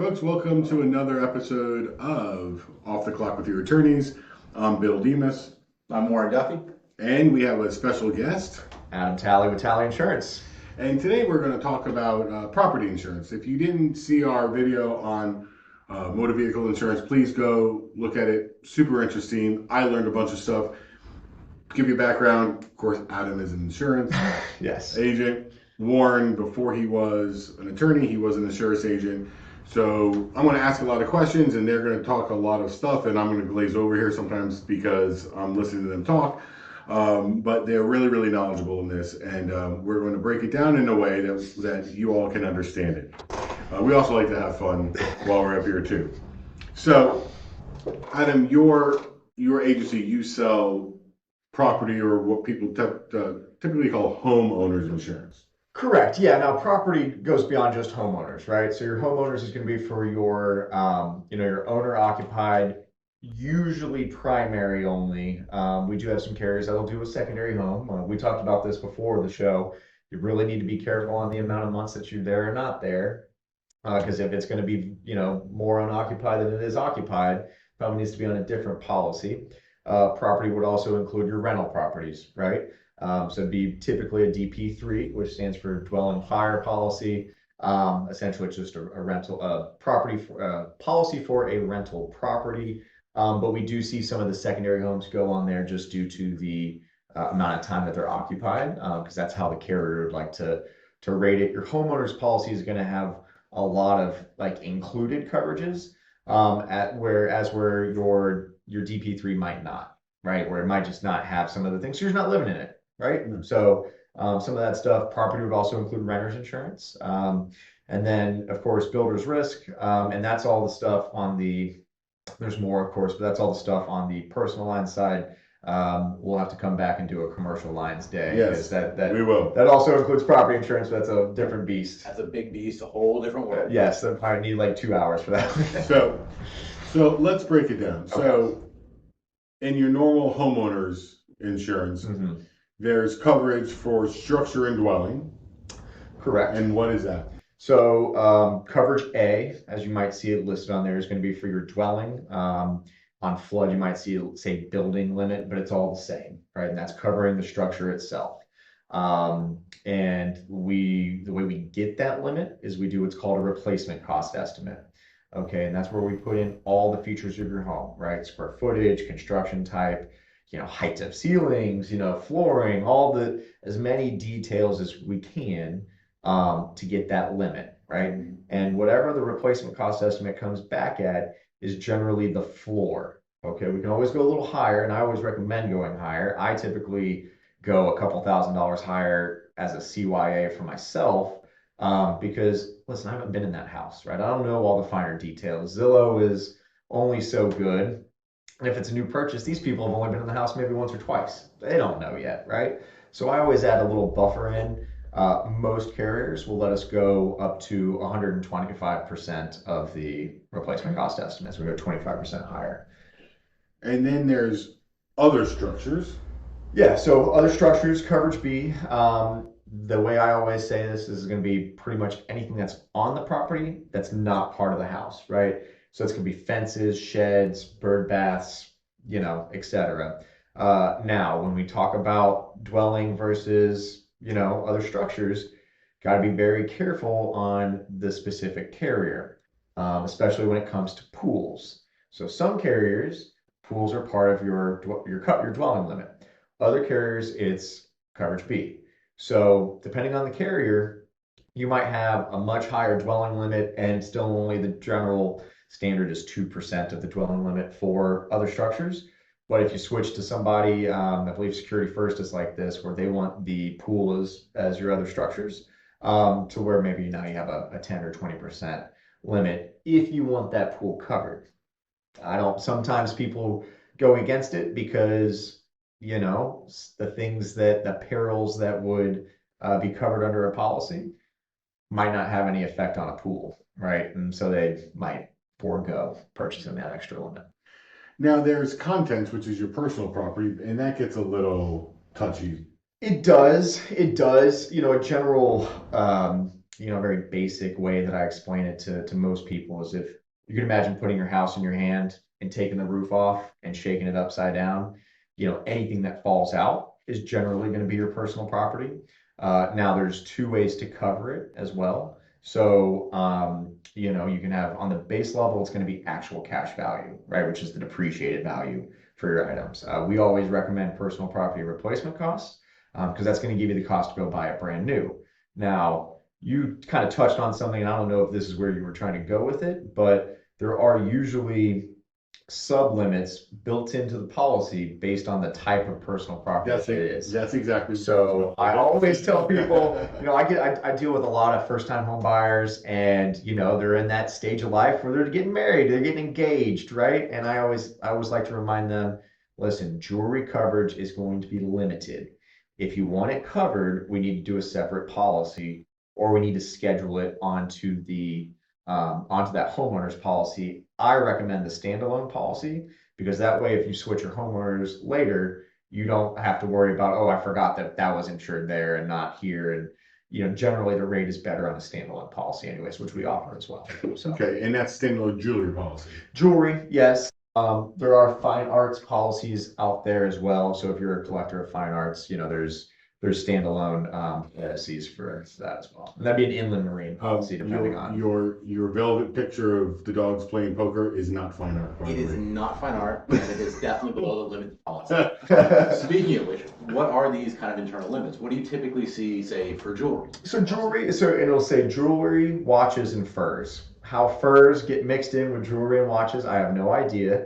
folks, welcome to another episode of Off the Clock with Your Attorneys. I'm Bill Demas. I'm Duffy. And we have a special guest, Adam Talley with Talley Insurance. And today we're going to talk about property insurance. If you didn't see our video on motor vehicle insurance, please go look at it. Super interesting. I learned a bunch of stuff. To give you a background, of course, Adam is an insurance Yes. agent. Warren, before he was an attorney, he was an insurance agent. So I'm going to ask a lot of questions, and they're going to talk a lot of stuff, and I'm going to glaze over here sometimes because I'm listening to them talk. But they're really, really knowledgeable in this, and we're going to break it down in a way that you all can understand it. We also like to have fun while we're up here too. So, Adam, your agency, you sell property, or what people typically call homeowners insurance. Correct. Yeah. Now, property goes beyond just homeowners, right? So your homeowners is going to be for your, your owner occupied, usually primary only. We do have some carriers that'll do a secondary home. We talked about this before the show. You really need to be careful on the amount of months that you're there or not there, because if it's going to be, more unoccupied than it is occupied, probably needs to be on a different policy. Property would also include your rental properties, right? So it'd be typically a DP3, which stands for dwelling fire policy. Essentially, it's just a rental policy for a rental property. But we do see some of the secondary homes go on there just due to the amount of time that they're occupied, because that's how the carrier would like to rate it. Your homeowner's policy is going to have a lot of included coverages, where your DP3 might not, right? Where it might just not have some of the things. So you're just not living in it, right? Mm-hmm. So some of that stuff, property would also include renter's insurance. And then, of course, builder's risk. And that's all the stuff on there's more, of course, but that's all the stuff on the personal line side. We'll have to come back and do a commercial lines day. Yes, we will. That also includes property insurance, but that's a different beast. That's a big beast, a whole different world. Yes, I probably need 2 hours for that. So let's break it down. Okay. So in your normal homeowners insurance, mm-hmm. there's coverage for structure and dwelling. Correct. And what is that? So coverage A, as you might see it listed on there, is going to be for your dwelling. On flood, you might see it say building limit, but it's all the same, right? And that's covering the structure itself. And the way we get that limit is we do what's called a replacement cost estimate. Okay, and that's where we put in all the features of your home, right? Square footage, construction type, height of ceilings, flooring, as many details as we can to get that limit, right? And whatever the replacement cost estimate comes back at is generally the floor. Okay, we can always go a little higher, and I always recommend going higher. I typically go a couple $1,000s higher as a CYA for myself, because listen, I haven't been in that house, right? I don't know all the finer details. Zillow is only so good. And if it's a new purchase, these people have only been in the house maybe once or twice. They don't know yet, right? So I always add a little buffer in. Most carriers will let us go up to 125% of the replacement cost estimates. We go 25% higher. And then there's other structures. Yeah, so other structures, coverage B. The way I always say this is going to be pretty much anything that's on the property that's not part of the house, right? So it's going to be fences, sheds, bird baths, etc. Now, when we talk about dwelling versus other structures, got to be very careful on the specific carrier, especially when it comes to pools. So some carriers, pools are part of your dwelling limit. Other carriers, it's coverage B. So depending on the carrier, you might have a much higher dwelling limit, and still only the general standard is 2% of the dwelling limit for other structures. But if you switch to somebody, I believe Security First is like this, where they want the pool as your other structures, to where maybe now you have a 10 or 20% limit if you want that pool covered. Sometimes people go against it because, the perils that would be covered under a policy might not have any effect on a pool, right? And so they might forego purchasing that extra limit. Now there's contents, which is your personal property, and that gets a little touchy. It does. A general, a very basic way that I explain it to most people is if you can imagine putting your house in your hand and taking the roof off and shaking it upside down, anything that falls out is generally going to be your personal property. Now there's two ways to cover it as well. So, you can have on the base level, it's going to be actual cash value, right? Which is the depreciated value for your items. We always recommend personal property replacement costs because that's going to give you the cost to go buy it brand new. Now, you kind of touched on something, and I don't know if this is where you were trying to go with it, but there are usually sub-limits built into the policy based on the type of personal property it is. That's exactly. So I always tell people, I deal with a lot of first-time home buyers, and they're in that stage of life where they're getting married, they're getting engaged, right? And I always like to remind them, listen, jewelry coverage is going to be limited. If you want it covered, we need to do a separate policy, or we need to schedule it onto that homeowner's policy. I recommend the standalone policy because that way, if you switch your homeowners later, you don't have to worry about, oh, I forgot that was insured there and not here. And generally the rate is better on a standalone policy anyways, which we offer as well. So. Okay, and that's standalone jewelry policy. Jewelry, yes. There are fine arts policies out there as well. So if you're a collector of fine arts, there's standalone policies for that as well. And that'd be an inland marine policy, depending on your velvet picture of the dogs playing poker is not fine art. It is not fine art, and it is definitely below the limit policy. Speaking of which, what are these kind of internal limits? What do you typically see, say, for jewelry? So it'll say jewelry, watches, and furs. How furs get mixed in with jewelry and watches, I have no idea.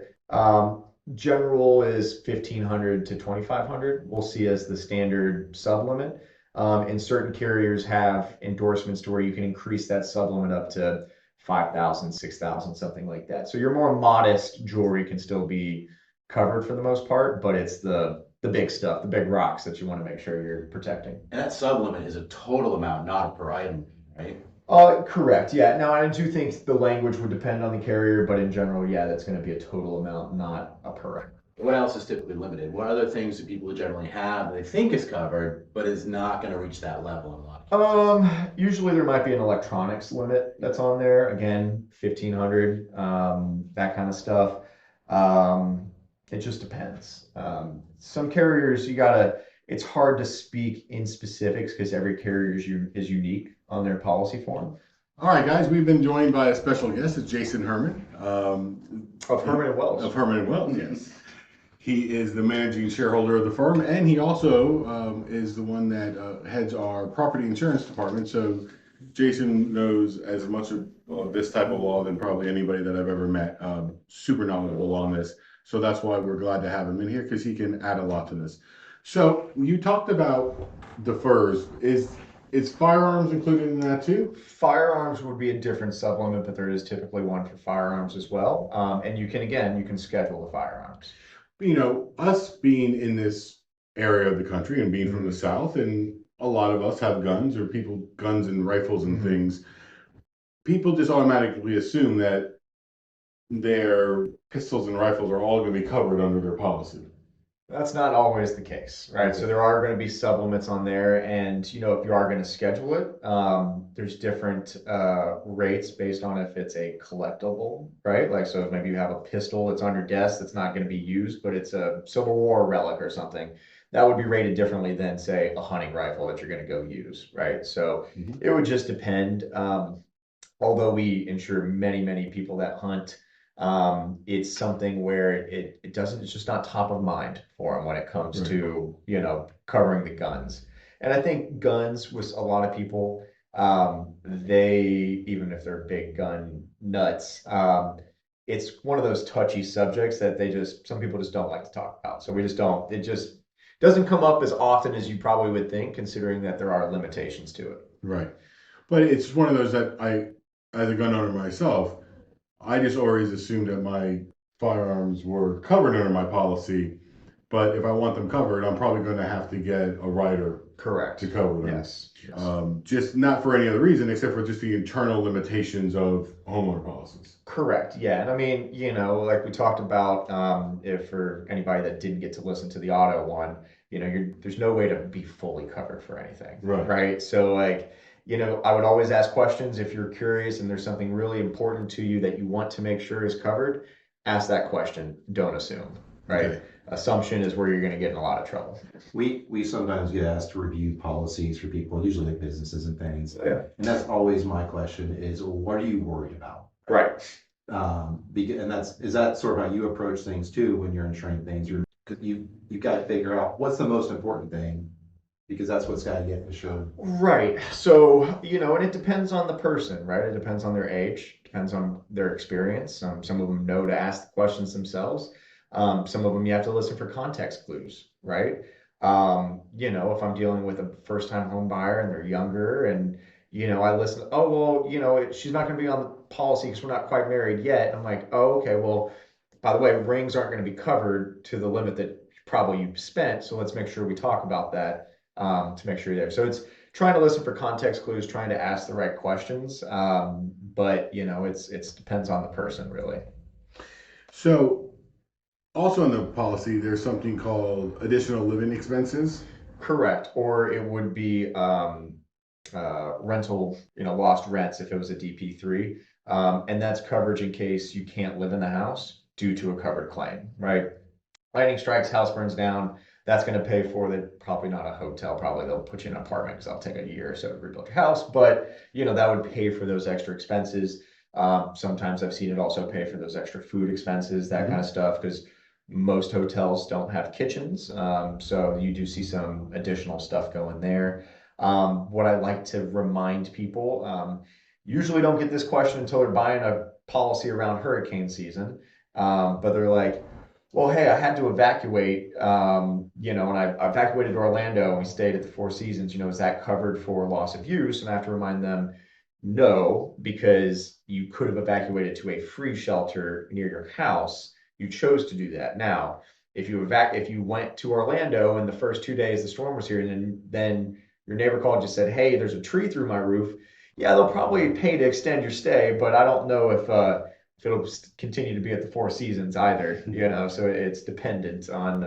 General is 1,500 to 2,500. We'll see as the standard sublimit. And certain carriers have endorsements to where you can increase that sublimit up to 5,000, 6,000, something like that. So your more modest jewelry can still be covered for the most part, but it's the big stuff, the big rocks that you want to make sure you're protecting. And that sublimit is a total amount, not a per item, right? Correct. Yeah. Now I do think the language would depend on the carrier, but in general, yeah, that's going to be a total amount, not a per item. What else is typically limited? What other things do people generally have that they think is covered, but is not going to reach that level in a lot of cases? Usually there might be an electronics limit that's on there. Again, 1,500, that kind of stuff. It just depends. Some carriers, it's hard to speak in specifics because every carrier is unique on their policy form. All right, guys, we've been joined by a special guest. It's Jason Herman. Of Herman Wells. Of Herman Wells, yes. He is the managing shareholder of the firm, and he also is the one that heads our property insurance department. So Jason knows as much of this type of law than probably anybody that I've ever met. Super knowledgeable on this. So that's why we're glad to have him in here because he can add a lot to this. So you talked about the furs. Is firearms included in that too? Firearms would be a different sublimit, but there is typically one for firearms as well. And you can schedule the firearms. Us being in this area of the country and being from the South, and a lot of us have guns or guns and rifles and things. People just automatically assume that their pistols and rifles are all going to be covered under their policy. That's not always the case, right? Okay. So there are going to be sublimits on there, and if you are going to schedule it, there's different rates based on if it's a collectible, right? Like, so if maybe you have a pistol that's on your desk that's not going to be used, but it's a Civil War relic or something, that would be rated differently than, say, a hunting rifle that you're going to go use, right? So it would just depend. Although we insure many people that hunt, it's something where it's just not top of mind for them when it comes to covering the guns. And I think guns with a lot of people, they, even if they're big gun nuts, it's one of those touchy subjects that some people just don't like to talk about. So it just doesn't come up as often as you probably would think, considering that there are limitations to it. Right. But it's one of those that as a gun owner myself, I just always assumed that my firearms were covered under my policy, but if I want them covered, I'm probably going to have to get a writer to cover them. Yes. Just not for any other reason except for just the internal limitations of homeowner policies. Correct. Yeah. And I mean, like we talked about, if for anybody that didn't get to listen to the auto one, there's no way to be fully covered for anything. Right. So like, I would always ask questions if you're curious and there's something really important to you that you want to make sure is covered. Ask that question. Don't assume, right? Okay. Assumption is where you're going to get in a lot of trouble. We sometimes get asked to review policies for people, usually like businesses and things. Yeah. And that's always my question is, well, what are you worried about? Right. And is that sort of how you approach things too when you're insuring things? You've got to figure out what's the most important thing, because that's what's got to get insured. Right. So, and it depends on the person, right? It depends on their age, depends on their experience. Some of them know to ask the questions themselves. Some of them you have to listen for context clues, right? If I'm dealing with a first-time home buyer and they're younger and, I listen, oh, well, she's not going to be on the policy because we're not quite married yet. I'm like, oh, okay, well, by the way, rings aren't going to be covered to the limit that probably you've spent. So let's make sure we talk about that to make sure you're there. So it's trying to listen for context clues, trying to ask the right questions. But it's depends on the person really. So also in the policy, there's something called additional living expenses. Correct. Or it would be rental, lost rents if it was a DP3. And that's coverage in case you can't live in the house due to a covered claim, right? Lightning strikes, house burns down. That's going to pay for probably not a hotel. Probably they'll put you in an apartment because that'll take a year or so to rebuild your house. But, that would pay for those extra expenses. Sometimes I've seen it also pay for those extra food expenses, that kind of stuff, because most hotels don't have kitchens. So you do see some additional stuff going there. What I like to remind people, usually don't get this question until they're buying a policy around hurricane season. But they're like, well, hey, I had to evacuate, and I evacuated to Orlando and we stayed at the Four Seasons, is that covered for loss of use? And I have to remind them, no, because you could have evacuated to a free shelter near your house. You chose to do that. Now, if you went to Orlando and the first 2 days the storm was here, and then your neighbor called and just said, hey, there's a tree through my roof. Yeah, they'll probably pay to extend your stay, but I don't know if it'll continue to be at the Four Seasons either, so it's dependent on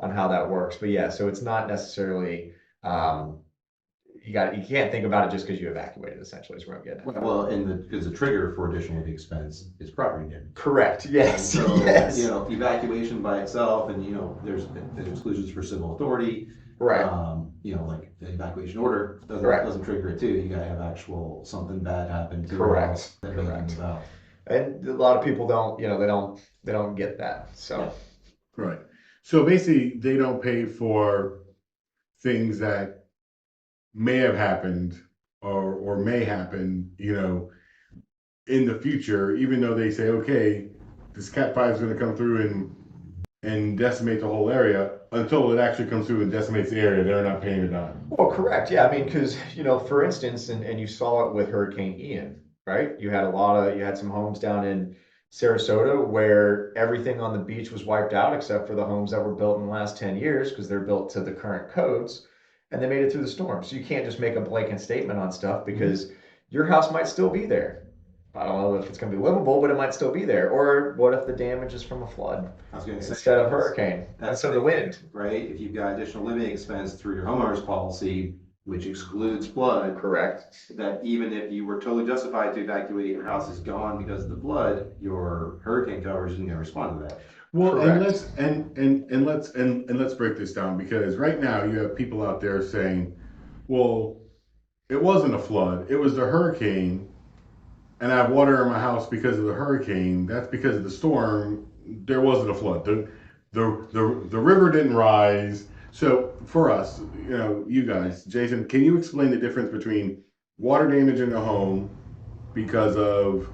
how that works. But yeah, so it's not necessarily, you can't think about it just because you evacuated, essentially is where I'm getting at. Well, because the trigger for additional living expense is property damage. Correct. Yes. So, yes. Evacuation by itself, and there's exclusions for civil authority. Right. Like the evacuation order doesn't trigger it too. You gotta have actual something bad happen to your house that may move out. And a lot of people don't, they don't get that. So. Right. So basically, they don't pay for things that may have happened or may happen, in the future, even though they say, okay, this Cat 5 is going to come through and decimate the whole area. Until it actually comes through and decimates the area, they're not paying it on. Well, correct. Yeah, I mean, because, for instance, and you saw it with Hurricane Ian, right? You had some homes down in Sarasota where everything on the beach was wiped out except for the homes that were built in the last 10 years because they're built to the current codes, and they made it through the storm. So you can't just make a blanket statement on stuff because your house might still be there. I don't know if it's going to be livable, but it might still be there. Or what if the damage is from a flood instead of hurricane? That's the wind. Right? If you've got additional living expense through your homeowner's policy, which excludes flood. Correct. That even if you were totally justified to evacuate, your house is gone because of the flood, your hurricane coverage isn't going to respond to that. Well, Correct. and let's break this down, because right now you have people out there saying, well, it wasn't a flood, it was the hurricane. And I have water in my house because of the hurricane. That's because of the storm. There wasn't a flood. The river didn't rise. So for us, you guys, Jason, can you explain the difference between water damage in a home because of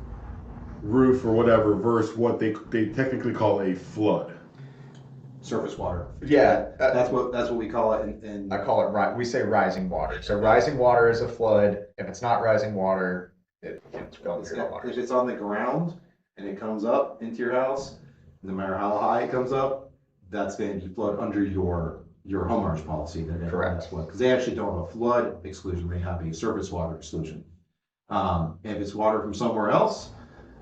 roof or whatever versus what they technically call a flood? Surface water. Yeah. That's what we call it. And I call it, we say rising water. So rising water is a flood. If it's not rising water, it's going to water. If it's on the ground and it comes up into your house, no matter how high it comes up, that's going to be flood under your homeowner's policy. Correct. Because they actually don't have a flood exclusion; they have a surface water exclusion. If it's water from somewhere else,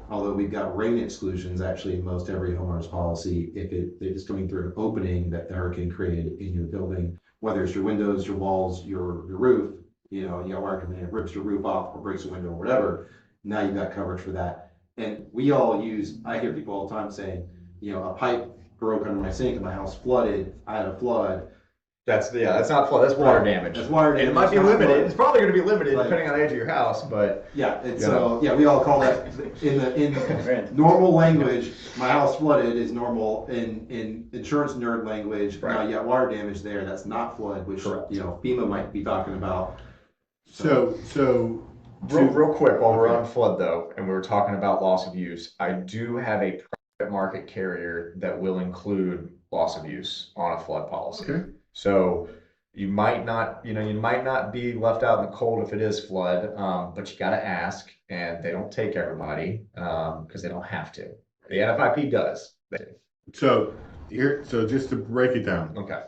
although we've got rain exclusions actually in most every homeowner's policy, if it is coming through an opening that the hurricane created in your building, whether it's your windows, your walls, your roof, you got wire coming in, rips your roof off or breaks a window or whatever, now you've got coverage for that. And I hear people all the time saying, a pipe broke under my sink and my house flooded, I had a flood. That's not flood, that's water damage. That's water damage. And it might be not limited. flood. It's probably going to be limited Like- depending on the age of your house, but Yeah, we all call that in normal language, my house flooded is normal. In insurance nerd language, Right. now you got water damage there, that's not flood, which, Correct. FEMA might be talking about. So real quick, while we're on flood though, and we were talking about loss of use, I do have a private market carrier that will include loss of use on a flood policy. Okay. So you might not be left out in the cold if it is flood, but you got to ask, and they don't take everybody because they don't have to. The NFIP does. so just to break it down, Okay.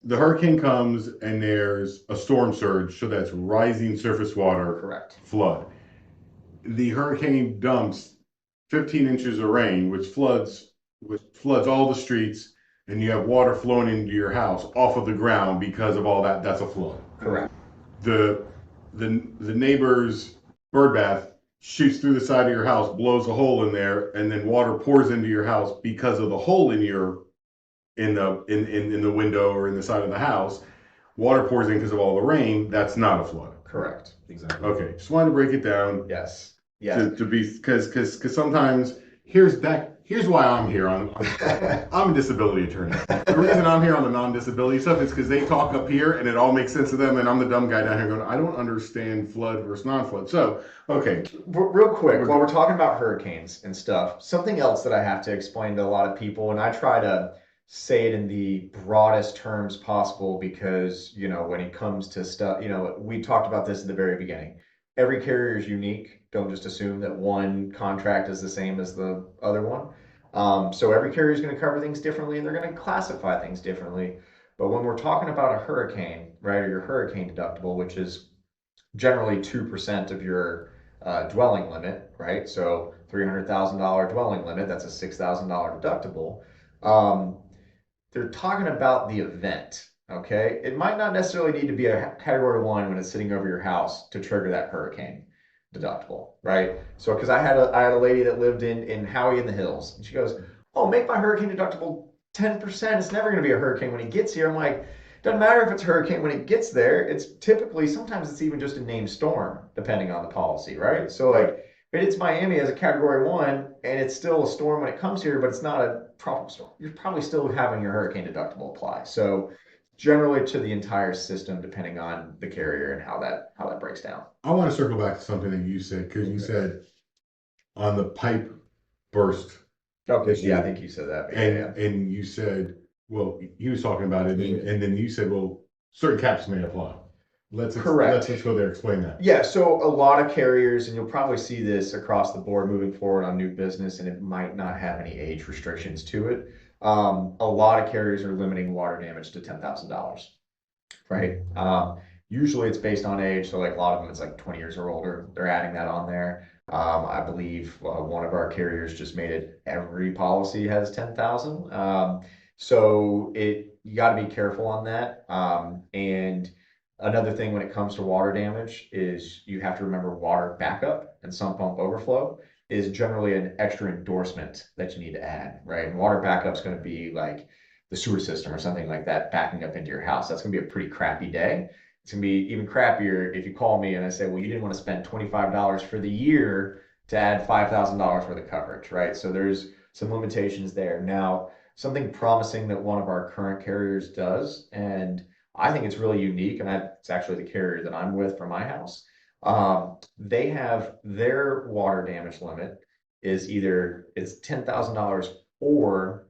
the hurricane comes and there's a storm surge, so that's rising surface water, Correct. flood. The hurricane dumps 15 inches of rain, which floods all the streets, and you have water flowing into your house off of the ground because of all that. That's a flood. Correct. The neighbor's bird bath shoots through the side of your house, blows a hole in there, and then water pours into your house because of the hole in the window or in the side of the house. Water pours in because of all the rain. That's not a flood. Correct. Exactly. Okay, just wanted to break it down. Yes. Yes. To be because sometimes here's why I'm here I'm a disability attorney. The reason I'm here on the non-disability stuff is because they talk up here and it all makes sense to them, and I'm the dumb guy down here going, I don't understand flood versus non-flood. So okay, Real quick, while we're talking about hurricanes and stuff, something else that I have to explain to a lot of people, and I try to say it in the broadest terms possible because, when it comes to stuff, we talked about this at the very beginning. Every carrier is unique. Don't just assume that one contract is the same as the other one. So every carrier is going to cover things differently and they're going to classify things differently. But when we're talking about a hurricane, right, or your hurricane deductible, which is generally 2% of your dwelling limit, right? So $300,000 dwelling limit, that's a $6,000 deductible. They're talking about the event, okay? It might not necessarily need to be a category 1 when it's sitting over your house to trigger that hurricane deductible, right? So, because I had a lady that lived in Howie in the Hills, and she goes, "Oh, make my hurricane deductible 10%. It's never going to be a hurricane when it gets here." I'm like, doesn't matter if it's a hurricane when it gets there. It's typically, sometimes it's even just a named storm, depending on the policy, right? So, like, if it's Miami as a category 1, and it's still a storm when it comes here, but it's not a tropical storm, you're probably still having your hurricane deductible apply. So, generally to the entire system, depending on the carrier and how that breaks down. I want to circle back to something that you said, because you said on the pipe burst. Okay, yeah, I think you said that. And you said, well, he was talking about it, and then you said, well, certain caps may apply. Correct. Let's go there. Explain that. Yeah, so a lot of carriers, and you'll probably see this across the board moving forward on new business, and it might not have any age restrictions to it. A lot of carriers are limiting water damage to $10,000, right? Usually it's based on age, so like a lot of them it's like 20 years or older. They're adding that on there. I believe one of our carriers just made it every policy has 10,000. So you got to be careful on that. And another thing when it comes to water damage is you have to remember water backup and sump pump overflow is generally an extra endorsement that you need to add, right? And water backup is going to be like the sewer system or something like that backing up into your house. That's going to be a pretty crappy day. It's going to be even crappier if you call me and I say, well, you didn't want to spend $25 for the year to add $5,000 worth of coverage, right? So there's some limitations there. Now, something promising that one of our current carriers does, and I think it's really unique, and it's actually the carrier that I'm with for my house. They have their water damage limit is either it's $10,000 or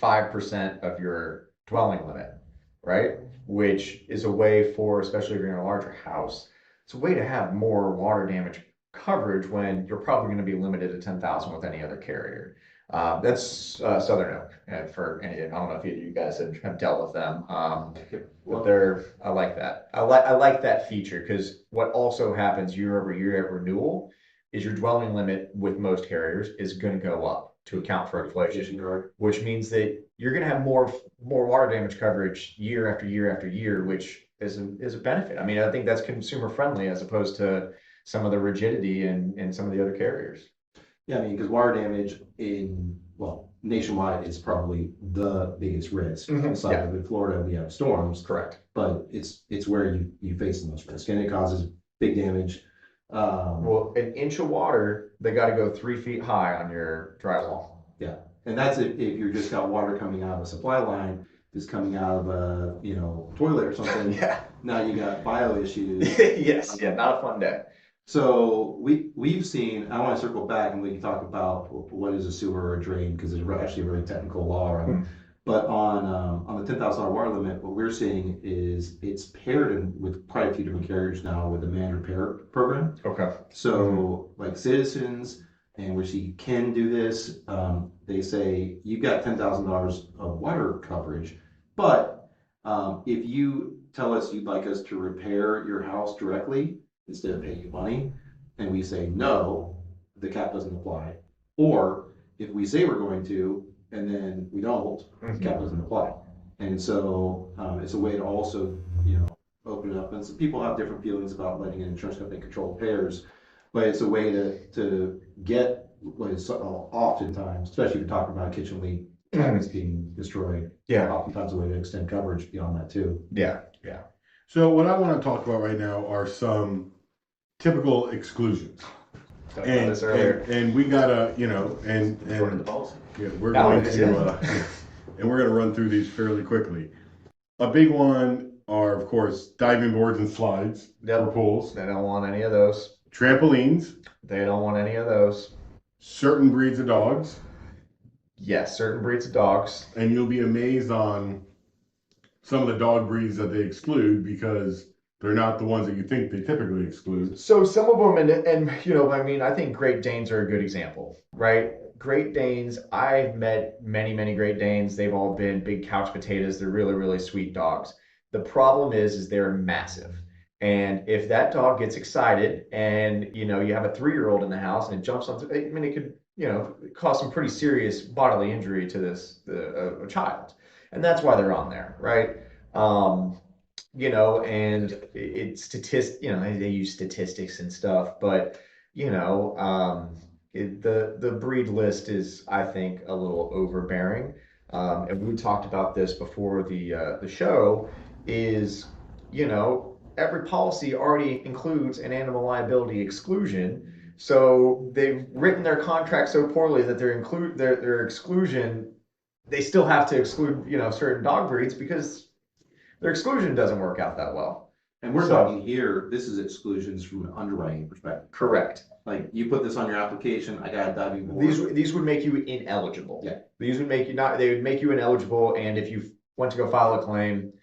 5% of your dwelling limit, right? Which is a way for, especially if you're in a larger house, it's a way to have more water damage coverage when you're probably going to be limited to 10,000 with any other carrier. That's Southern Oak, and I don't know if you guys have dealt with them, but I like that. I like that feature because what also happens year over year at renewal is your dwelling limit with most carriers is going to go up. to account for inflation, which means that you're going to have more water damage coverage year after year after year, which is a benefit. I mean, I think that's consumer friendly as opposed to some of the rigidity in some of the other carriers. Yeah, I mean, because water damage nationwide is probably the biggest risk. Aside of in Florida, we have storms. Correct. But it's where you face the most risk, and it causes big damage. Well, an inch of water, they got to go 3 feet high on your drywall. Yeah, and that's if you're just got water coming out of a supply line, just coming out of a toilet or something. Yeah. Now you got bio issues. Yes. Yeah. Not a fun day. So we've seen. I want to circle back and we can talk about what is a sewer or a drain, because there's actually a really technical law around it. But on the $10,000 water limit, what we're seeing is it's paired with quite a few different carriers now with a manned repair program. Okay. So like Citizens, and which you can do this, they say you've got $10,000 of water coverage, but if you tell us you'd like us to repair your house directly instead of paying you money, and we say no, the cap doesn't apply. Or if we say we're going to, and then we don't, the cap doesn't apply. And so it's a way to also, open it up. And so people have different feelings about letting an insurance company control repairs, but it's a way to get what is oftentimes, especially if you're talking about a kitchen leak, cabinets being destroyed. Yeah. Oftentimes a way to extend coverage beyond that too. Yeah. Yeah. So what I want to talk about right now are some typical exclusions. And we gotta, and According to the policy. yeah, we're going to run through these fairly quickly. A big one are, of course, diving boards and slides for pools. They don't want any of those. Trampolines. They don't want any of those. Certain breeds of dogs. Yes, certain breeds of dogs. And you'll be amazed on some of the dog breeds that they exclude because they're not the ones that you think they typically exclude. So some of them, and I think Great Danes are a good example, right? Great Danes, I've met many, many Great Danes. They've all been big couch potatoes. They're really, really sweet dogs. The problem is they're massive. And if that dog gets excited and, you have a 3-year-old in the house and it jumps on, it could, cause some pretty serious bodily injury to a child. And that's why they're on there, right? And it's they use statistics and stuff, but, the breed list is, I think, a little overbearing. And we talked about this before the show is, every policy already includes an animal liability exclusion. So they've written their contract so poorly that their exclusion, they still have to exclude, certain dog breeds because their exclusion doesn't work out that well. And we're talking here, this is exclusions from an underwriting perspective. Correct. Like you put this on your application, I got a diving board. These would make you ineligible. Yeah. These would make you they would make you ineligible, and if you went to go file a claim,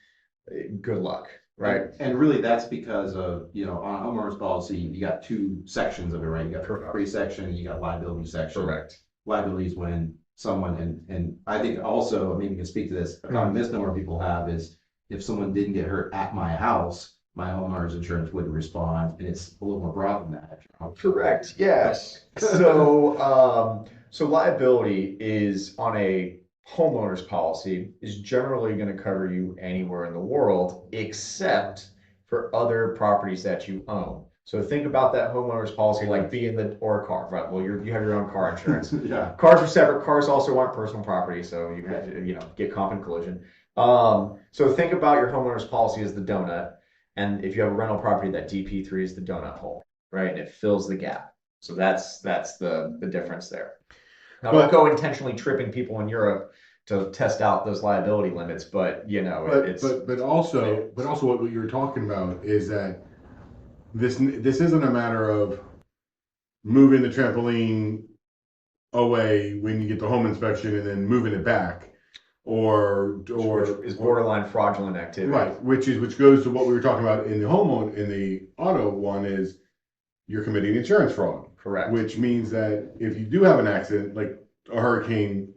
good luck. Right. And really that's because of, on a homeowner's policy, you got 2 sections of it, right? You got free section and you got liability section. Correct. Liability is when someone, and I think also, maybe you can speak to this, a common misnomer people have is if someone didn't get hurt at my house, my homeowner's insurance wouldn't respond, and it's a little more broad than that. Correct. Yes. So, so liability is on a homeowner's policy is generally going to cover you anywhere in the world except for other properties that you own. So think about that homeowner's policy like being or a car, right? Well, you have your own car insurance. Yeah. Cars are separate. Cars also aren't personal property, so you have to, get comp and collision. So think about your homeowner's policy as the donut, and if you have a rental property, that DP3 is the donut hole, right? And it fills the gap. So that's the difference there. Now, don't go intentionally tripping people in Europe to test out those liability limits, but but also what you're talking about is that this isn't a matter of moving the trampoline away when you get the home inspection and then moving it back, or is borderline fraudulent activity, right? Which goes to what we were talking about in the auto one is you're committing insurance fraud. Correct. Which means that if you do have an accident, like a hurricane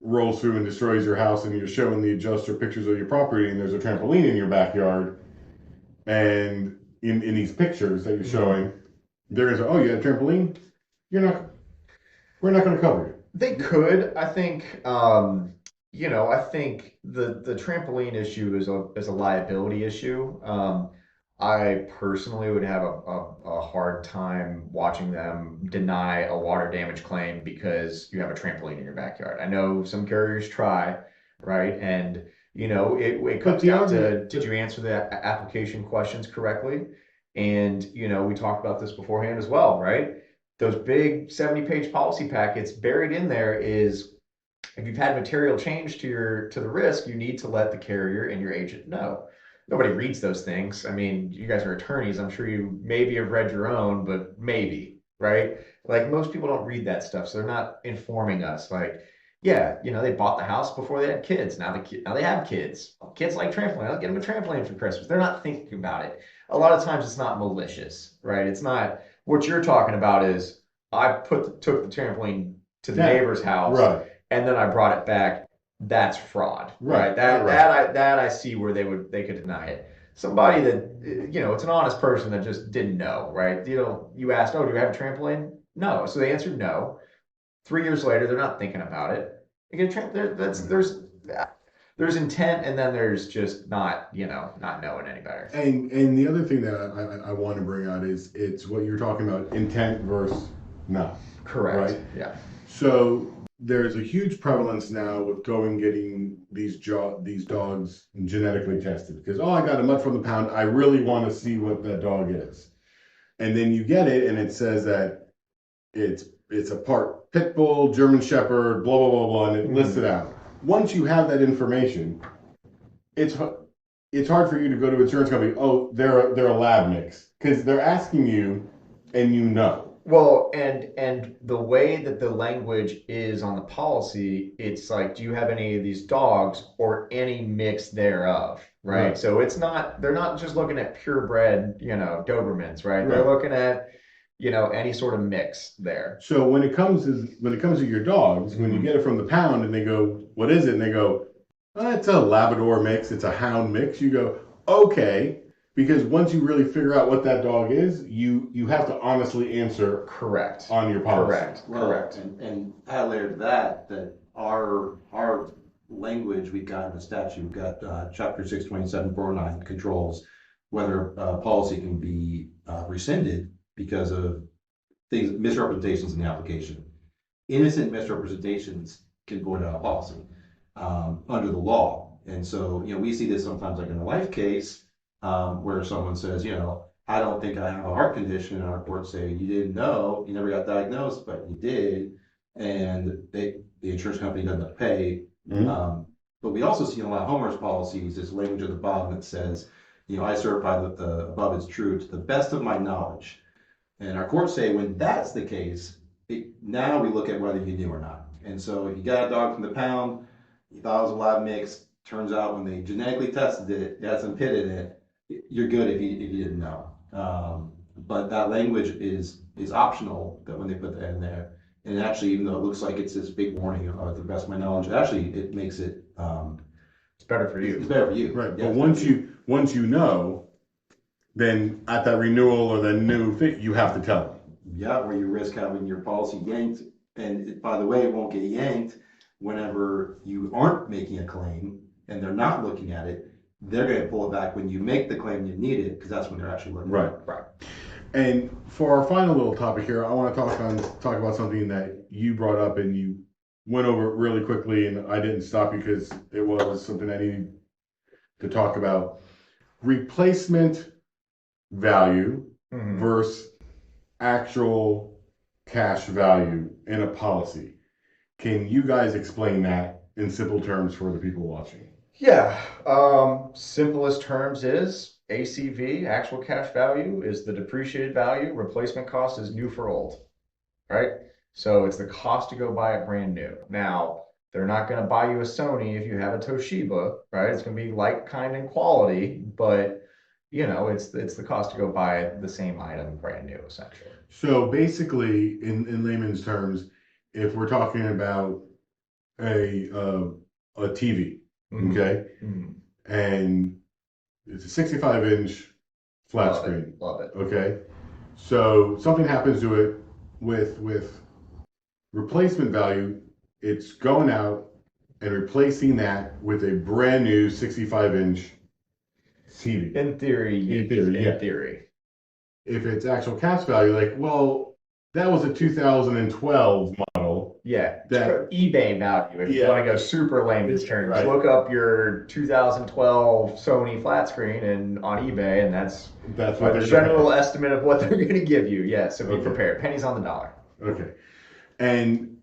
rolls through and destroys your house, and you're showing the adjuster pictures of your property, and there's a trampoline in your backyard, and in these pictures that you're showing, they're gonna say, "Oh, you had a trampoline? We're not going to cover you." They could, I think, I think the trampoline issue is a liability issue. I personally would have a hard time watching them deny a water damage claim because you have a trampoline in your backyard. I know some carriers try, right? And it But comes the down argument, to, did you answer the application questions correctly? And we talked about this beforehand as well, right? Those big 70-page policy packets, buried in there is, if you've had material change to the risk, you need to let the carrier and your agent know. Nobody reads those things. I mean, you guys are attorneys. I'm sure you maybe have read your own, but maybe, right? Like, most people don't read that stuff, so they're not informing us. Like, yeah, they bought the house before they had kids. Now they have kids. Kids like trampoline. I'll get them a trampoline for Christmas. They're not thinking about it. A lot of times it's not malicious, right? It's not what you're talking about. Is I took the trampoline to the Yeah, neighbor's house, right, and then I brought it back. That's fraud, right, right? That right. that I see where they could deny it. Somebody that it's an honest person that just didn't know, right? You asked, oh, do you have a trampoline? No, so they answered no. 3 years later, they're not thinking about it. They get a there's intent, and then there's just not knowing any better. And the other thing that I want to bring out is it's what you're talking about, intent versus not. Correct. Right? Yeah. So there's a huge prevalence now with getting these dogs genetically tested because, oh, I got a mutt from the pound. I really want to see what that dog is. And then you get it and it says that it's a part pit bull, German shepherd, blah blah blah blah, and it lists it out. Once you have that information, it's hard for you to go to an insurance company. Oh, they're a lab mix because they're asking you, and Well, and the way that the language is on the policy, it's like, do you have any of these dogs or any mix thereof, right? Right. So they're not just looking at purebred, Dobermans, right? They're Right. looking at, any sort of mix there. So when it comes to your dogs, when you get it from the pound and they go, what is it? And they go, oh, it's a Labrador mix, it's a Hound mix. You go, okay, because once you really figure out what that dog is, you have to honestly answer Correct. on your policy. Correct. Well, Correct. And add a layer to that our language we've got in the statute, we've got chapter 627-409 controls whether a policy can be rescinded because of misrepresentations in the application. Innocent misrepresentations can void out a policy under the law. And so, we see this sometimes like in a life case where someone says, I don't think I have a heart condition, and our courts say, you didn't know, you never got diagnosed, but you did, and the insurance company doesn't pay. Mhm. But we also see in a lot of homeowners policies this language at the bottom that says, I certify that the above is true to the best of my knowledge. And our courts say when that's the case, now we look at whether you knew or not. And so if you got a dog from the pound, you thought it was a lab mix, turns out when they genetically tested it, it had some pit in it, you're good if you didn't know. But that language is optional that when they put that in there. And actually, even though it looks like it's this big warning, to the best of my knowledge, actually it makes it It's better for you. it's better for you. Right. Yeah, But once you know, then at that renewal or the new thing, you have to tell them. Yeah, where you risk having your policy yanked. And by the way, it won't get yanked whenever you aren't making a claim and they're not looking at it. They're going to pull it back when you make the claim you need it, because that's when they're actually looking at it. Right. And for our final little topic here, I want to talk about something that you brought up and you went over it really quickly, and I didn't stop you because it was something I needed to talk about. Replacement value versus actual cash value in a policy. Can you guys explain that in simple terms for the people watching? Yeah. Simplest terms is ACV, actual cash value, is the depreciated value. Replacement cost is new for old, right? So it's the cost to go buy it brand new. Now, they're not going to buy you a Sony if you have a Toshiba, right? It's going to be like, kind, and quality, but it's the cost to go buy the same item brand new, essentially. So basically, in layman's terms, if we're talking about a TV, okay, and it's a 65-inch flat screen, Love it. okay, so something happens to it with Replacement value, it's going out and replacing that with a brand new 65-inch TV. In theory, In theory, yeah. in theory. If it's actual cash value, like, well, that was a 2012 model. Yeah, That- eBay value. If you Yeah. want to go super layman's terms, Right. look up your 2012 Sony flat screen and on eBay, and that's That's what a they're general estimate of what they're going to give you. Yeah, so be Okay. prepared. Pennies on the dollar. Okay. And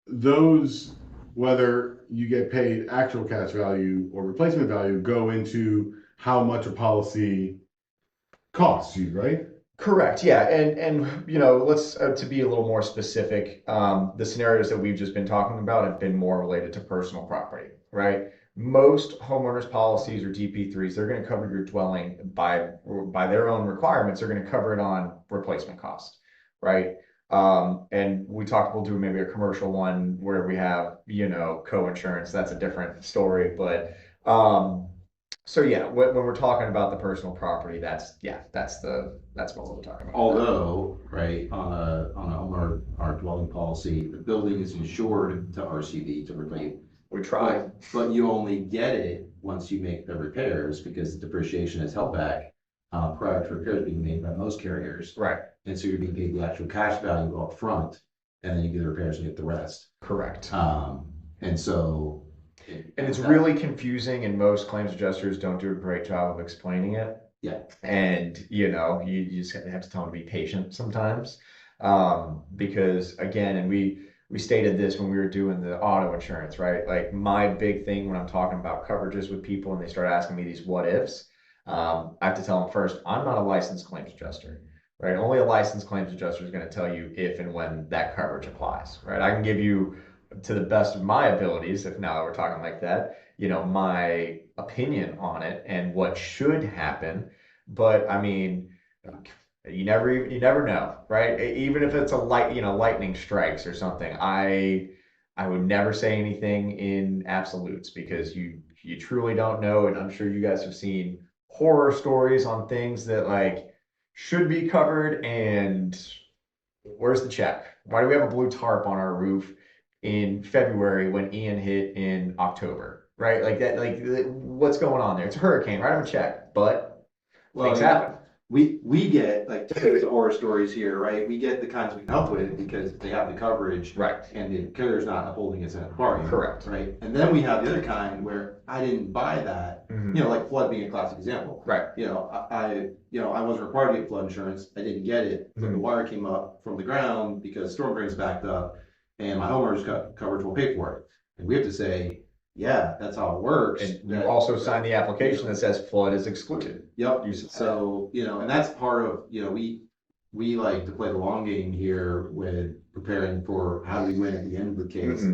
those, whether you get paid actual cash value or replacement value, go into how much a policy costs you, right? Correct. Yeah, and let's to be a little more specific. The scenarios that we've just been talking about have been more related to personal property, right? Most homeowners policies or DP3s, they're going to cover your dwelling by their own requirements. They're going to cover it on replacement cost, right? And we talked, we'll do maybe a commercial one where we have, co-insurance. That's a different story, but so yeah, when we're talking about the personal property, that's what we're talking about. Although, right, on a home or dwelling policy, the building is insured to RCV to replace. We try. But you only get it once you make the repairs because the depreciation is held back prior to repairs being made by most carriers. Right. And so you're being paid the actual cash value up front, and then you do the repairs and get the rest. Correct. And so. And it's really confusing, and most claims adjusters don't do a great job of explaining it. Yeah. And you just have to tell them to be patient sometimes, because again, and we stated this when we were doing the auto insurance, right? Like my big thing when I'm talking about coverages with people and they start asking me these what ifs, I have to tell them first, I'm not a licensed claims adjuster, right? Only a licensed claims adjuster is going to tell you if and when that coverage applies, right? I can give you, to the best of my abilities, if now we're talking like that, my opinion on it and what should happen. But I mean, you never know, right? Even if it's a lightning strikes or something, I would never say anything in absolutes because you truly don't know. And I'm sure you guys have seen horror stories on things that like should be covered. And where's the check? Why do we have a blue tarp on our roof in February when Ian hit in October, right? Like that, like what's going on there? It's a hurricane, write him a check, but things happen. We get like the horror stories here, right? We get the kinds we can help with because they have the coverage, Right. And the carrier's not upholding its end of the bargain. Correct. Right. And then we have the other kind where I didn't buy that, like flood being a classic example. Right. I wasn't required to get flood insurance. I didn't get it. But the wire came up from the ground because storm drains backed up and my homeowner's got coverage will pay for it. And we have to say, yeah, that's how it works. And you also sign the application that says flood is excluded. Yep. So, and that's part of, we like to play the long game here with preparing for how do we win at the end of the case.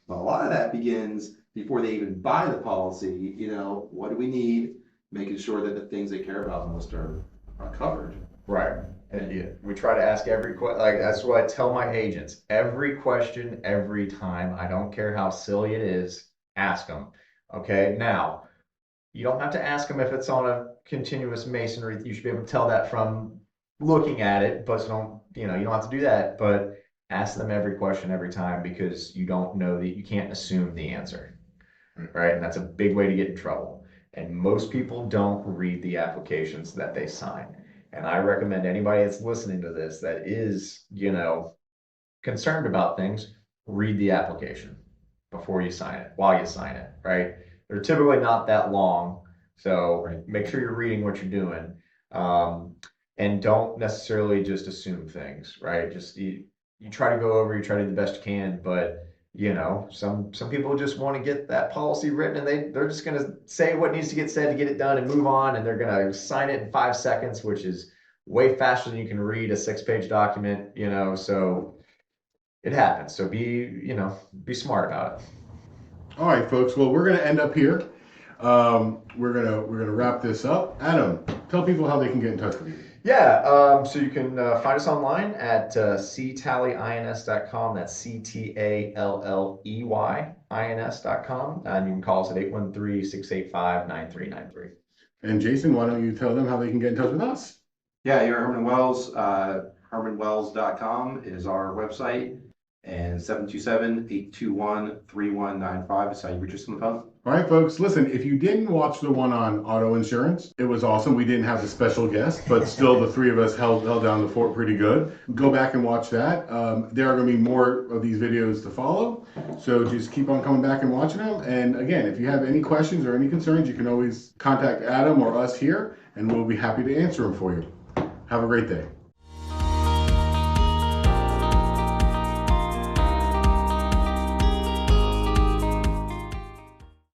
But a lot of that begins before they even buy the policy, what do we need? Making sure that the things they care about most are covered. Right. And we try to ask every question. Like that's what I tell my agents. Every question, every time. I don't care how silly it is. Ask them. Okay. Now, you don't have to ask them if it's on a continuous masonry. You should be able to tell that from looking at it. But you don't have to do that. But ask them every question every time because you don't know that you can't assume the answer. Right. And that's a big way to get in trouble. And most people don't read the applications that they sign. And I recommend anybody that's listening to this that is, concerned about things, read the application before you sign it, while you sign it, right? They're typically not that long. So make sure you're reading what you're doing. And don't necessarily just assume things, right? Just you try to go over, you try to do the best you can, but some people just want to get that policy written and they're just going to say what needs to get said to get it done and move on. And they're going to sign it in 5 seconds, which is way faster than you can read a 6-page document, so it happens. So be smart about it. All right, folks. Well, we're going to end up here. We're gonna wrap this up. Adam, tell people how they can get in touch with you. Yeah, so you can find us online at ctalleyins.com. That's CTALLEYINS.com. And you can call us at 813-685-9393. And Jason, why don't you tell them how they can get in touch with us? Yeah, you're Herman Wells. HermanWells.com is our website. And 727-821-3195 is how you reach us on the phone. All right, folks, listen, if you didn't watch the one on auto insurance, it was awesome. We didn't have the special guest, but still the three of us held down the fort pretty good. Go back and watch that. There are going to be more of these videos to follow, so just keep on coming back and watching them. And again, if you have any questions or any concerns, you can always contact Adam or us here, and we'll be happy to answer them for you. Have a great day.